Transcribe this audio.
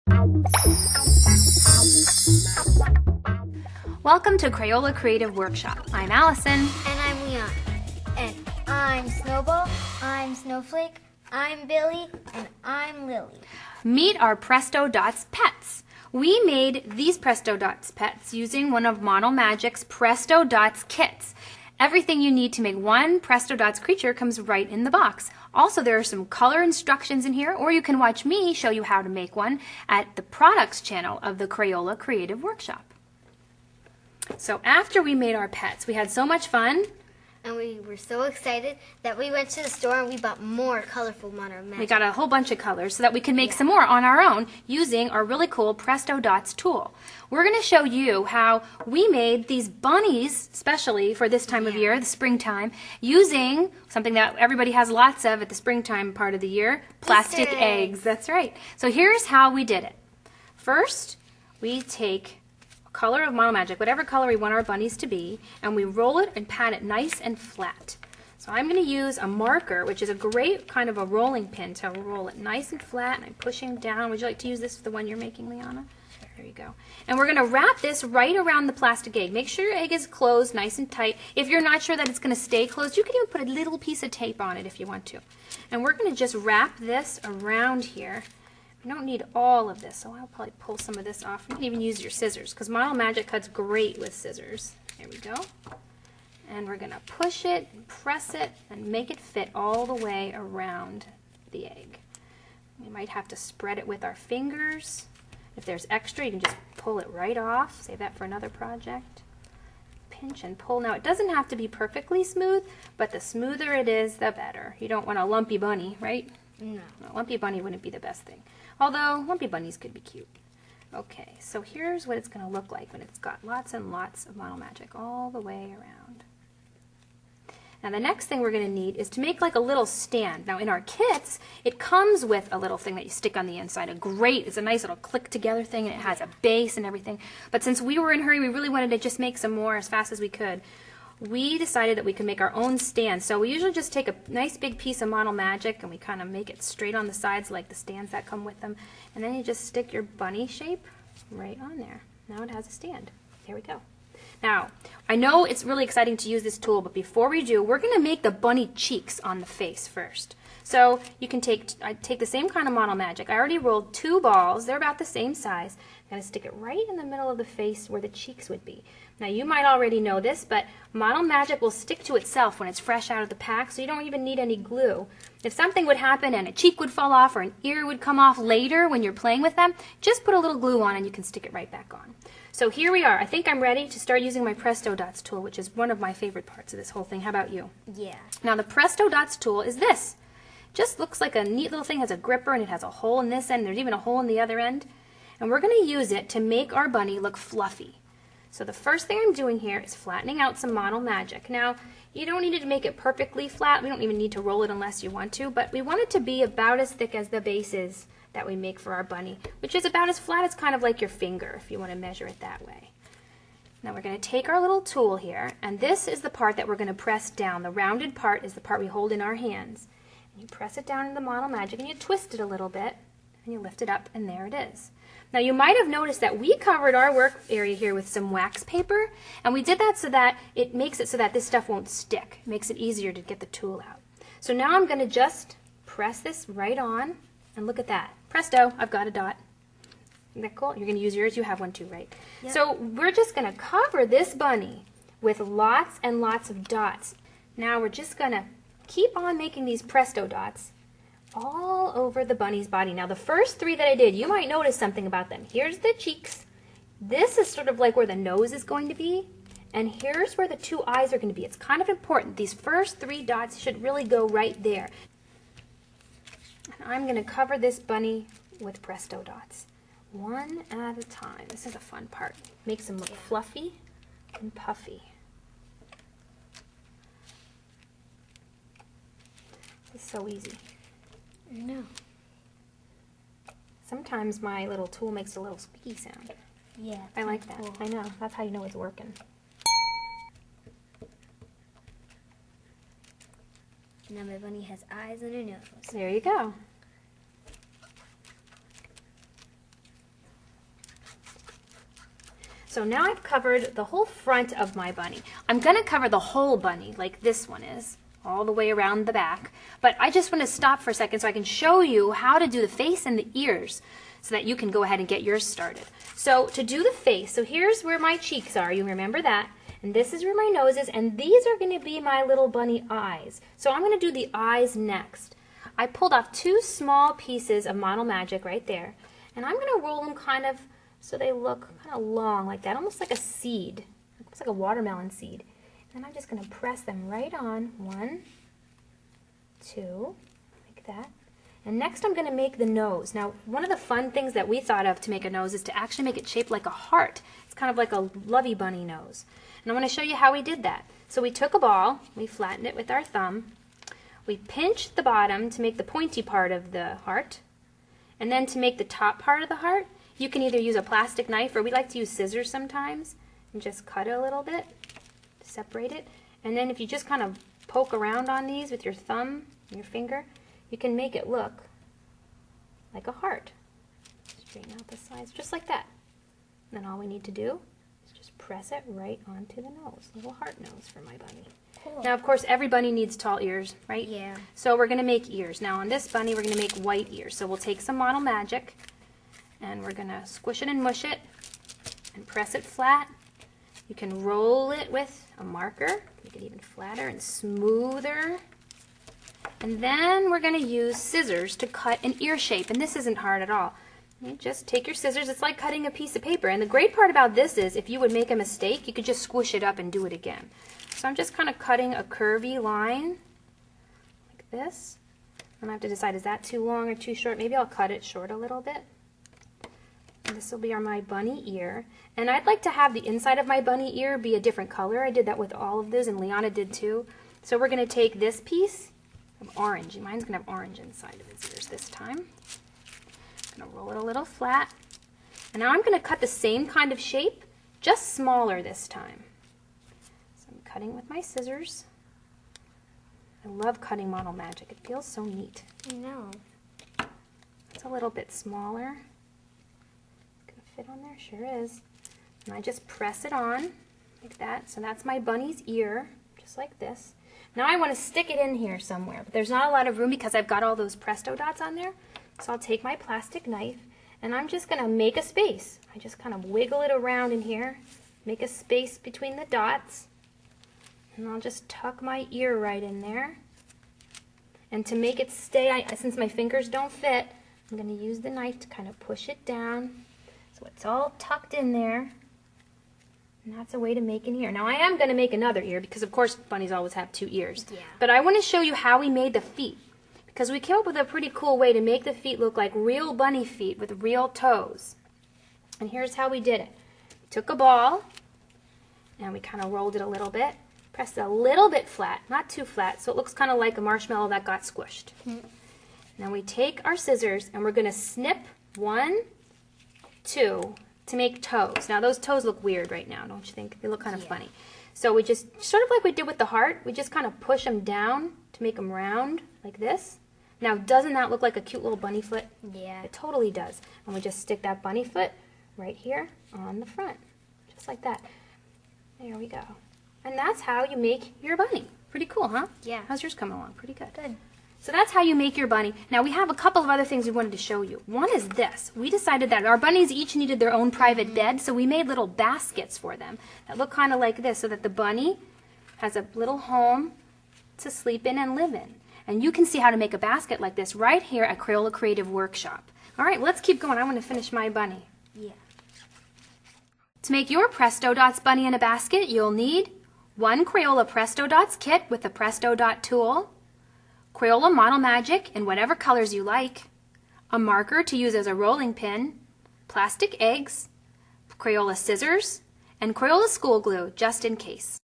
Welcome to Crayola Creative Workshop. I'm Allison. And I'm Leon. And I'm Snowball. I'm Snowflake. I'm Billy. And I'm Lily. Meet our Presto Dots pets. We made these Presto Dots pets using one of Model Magic's Presto Dots kits. Everything you need to make one Presto Dots creature comes right in the box. Also, there are some color instructions in here, or you can watch me show you how to make one at the products channel of the Crayola Creative Workshop. So after we made our pets, we had so much fun. And we were so excited that we went to the store and we bought more colorful Model Magic. We got a whole bunch of colors so that we could make some more on our own using our really cool Presto Dots tool. We're going to show you how we made these bunnies, especially for this time of year, the springtime, using something that everybody has lots of at the springtime part of the year, plastic eggs. That's right. So here's how we did it. First, we take color of Model Magic, whatever color we want our bunnies to be, and we roll it and pat it nice and flat. So I'm going to use a marker, which is a great kind of a rolling pin to roll it nice and flat, and I'm pushing down. Would you like to use this for the one you're making, Liana? There you go. And we're going to wrap this right around the plastic egg. Make sure your egg is closed nice and tight. If you're not sure that it's going to stay closed, you can even put a little piece of tape on it if you want to. And we're going to just wrap this around here. You don't need all of this, so I'll probably pull some of this off. You can even use your scissors, because Model Magic cuts great with scissors. There we go. And we're going to push it and press it and make it fit all the way around the egg. We might have to spread it with our fingers. If there's extra, you can just pull it right off. Save that for another project. Pinch and pull. Now, it doesn't have to be perfectly smooth, but the smoother it is, the better. You don't want a lumpy bunny, right? No. A lumpy bunny wouldn't be the best thing. Although, lumpy bunnies could be cute. Okay, so here's what it's going to look like when it's got lots and lots of Model Magic all the way around. Now the next thing we're going to need is to make like a little stand. Now in our kits, it comes with a little thing that you stick on the inside. It's a nice little click together thing, and it has a base and everything. But since we were in a hurry, we really wanted to just make some more as fast as we could. We decided that we could make our own stand. So we usually just take a nice big piece of Model Magic and we kind of make it straight on the sides like the stands that come with them. And then you just stick your bunny shape right on there. Now it has a stand. There we go. Now, I know it's really exciting to use this tool, but before we do, we're going to make the bunny cheeks on the face first. So you can take the same kind of Model Magic. I already rolled 2 balls. They're about the same size. I'm going to stick it right in the middle of the face where the cheeks would be. Now you might already know this, but Model Magic will stick to itself when it's fresh out of the pack, so you don't even need any glue. If something would happen and a cheek would fall off or an ear would come off later when you're playing with them, just put a little glue on and you can stick it right back on. So here we are. I think I'm ready to start using my Presto Dots tool, which is one of my favorite parts of this whole thing. How about you? Yeah. Now the Presto Dots tool is this. Just looks like a neat little thing. It has a gripper and it has a hole in this end. There's even a hole in the other end. And we're going to use it to make our bunny look fluffy. So the first thing I'm doing here is flattening out some Model Magic. Now, you don't need to make it perfectly flat. We don't even need to roll it unless you want to, but we want it to be about as thick as the base is that we make for our bunny, which is about as flat as kind of like your finger, if you want to measure it that way. Now we're going to take our little tool here, and this is the part that we're going to press down. The rounded part is the part we hold in our hands. And you press it down in the Model Magic, and you twist it a little bit, and you lift it up, and there it is. Now you might have noticed that we covered our work area here with some wax paper, and we did that so that it makes it so that this stuff won't stick. It makes it easier to get the tool out. So now I'm going to just press this right on, and look at that. Presto, I've got a dot. Isn't that cool? You're going to use yours. You have one too, right? Yep. So we're just going to cover this bunny with lots and lots of dots. Now we're just going to keep on making these Presto Dots all over the bunny's body. Now the first 3 that I did, you might notice something about them. Here's the cheeks. This is sort of like where the nose is going to be. And here's where the 2 eyes are going to be. It's kind of important. These first 3 dots should really go right there. And I'm going to cover this bunny with Presto Dots, one at a time. This is a fun part. Makes them look fluffy and puffy. It's so easy. I know. Sometimes my little tool makes a little squeaky sound. Yeah. I like that. Cool. I know. That's how you know it's working. Now my bunny has eyes on her nose. There you go. So now I've covered the whole front of my bunny. I'm going to cover the whole bunny like this one is, all the way around the back. But I just want to stop for a second so I can show you how to do the face and the ears so that you can go ahead and get yours started. So to do the face, so here's where my cheeks are, you remember that. And this is where my nose is, and these are going to be my little bunny eyes. So I'm going to do the eyes next. I pulled off 2 small pieces of Model Magic right there, and I'm going to roll them kind of so they look kind of long like that, almost like a seed, almost like a watermelon seed. And I'm just going to press them right on. 1, 2, like that. And next I'm going to make the nose. Now, one of the fun things that we thought of to make a nose is to actually make it shaped like a heart. It's kind of like a lovey bunny nose. And I'm going to show you how we did that. So we took a ball, we flattened it with our thumb, we pinched the bottom to make the pointy part of the heart, and then to make the top part of the heart, you can either use a plastic knife, or we like to use scissors sometimes, and just cut it a little bit to separate it. And then if you just kind of poke around on these with your thumb and your finger, you can make it look like a heart. Straighten out the sides, just like that. And then all we need to do is just press it right onto the nose, little heart nose for my bunny. Cool. Now, of course, every bunny needs tall ears, right? Yeah. So we're going to make ears. Now, on this bunny, we're going to make white ears. So we'll take some Model Magic, and we're going to squish it and mush it and press it flat. You can roll it with a marker, make it even flatter and smoother. And then we're going to use scissors to cut an ear shape, and this isn't hard at all. You just take your scissors, it's like cutting a piece of paper. And the great part about this is if you would make a mistake, you could just squish it up and do it again. So I'm just kind of cutting a curvy line like this. And I have to decide, is that too long or too short? Maybe I'll cut it short a little bit. And this will be my bunny ear. And I'd like to have the inside of my bunny ear be a different color. I did that with all of those, and Liana did too. So we're going to take this piece of orange. Mine's going to have orange inside of its ears this time. I'm going to roll it a little flat. And now I'm going to cut the same kind of shape, just smaller this time. So I'm cutting with my scissors. I love cutting Model Magic. It feels so neat. I know. It's a little bit smaller. Gonna fit on there? Sure is. And I just press it on like that. So that's my bunny's ear, just like this. Now I want to stick it in here somewhere, but there's not a lot of room because I've got all those Presto dots on there. So I'll take my plastic knife and I'm just going to make a space. I just kind of wiggle it around in here, make a space between the dots, and I'll just tuck my ear right in there. And to make it stay, since my fingers don't fit, I'm going to use the knife to kind of push it down so it's all tucked in there. And that's a way to make an ear. Now I am going to make another ear because of course bunnies always have 2 ears. Yeah. But I want to show you how we made the feet. Because we came up with a pretty cool way to make the feet look like real bunny feet with real toes. And here's how we did it. We took a ball and we kind of rolled it a little bit, pressed it a little bit flat, not too flat, so it looks kind of like a marshmallow that got squished. Now we take our scissors and we're going to snip 1, 2 to make toes. Now those toes look weird right now, don't you think? They look kind of funny. So we just, sort of like we did with the heart, we just kind of push them down to make them round like this. Now, doesn't that look like a cute little bunny foot? Yeah. It totally does. And we just stick that bunny foot right here on the front, just like that. There we go. And that's how you make your bunny. Pretty cool, huh? Yeah. How's yours coming along? Pretty good. Good. So that's how you make your bunny. Now, we have a couple of other things we wanted to show you. One is this. We decided that our bunnies each needed their own private bed, so we made little baskets for them that look kind of like this, so that the bunny has a little home to sleep in and live in. And you can see how to make a basket like this right here at Crayola Creative Workshop. All right, let's keep going. I want to finish my bunny. Yeah. To make your Presto Dots bunny in a basket, you'll need 1 Crayola Presto Dots kit with the Presto Dot tool, Crayola Model Magic in whatever colors you like, a marker to use as a rolling pin, plastic eggs, Crayola scissors, and Crayola school glue just in case.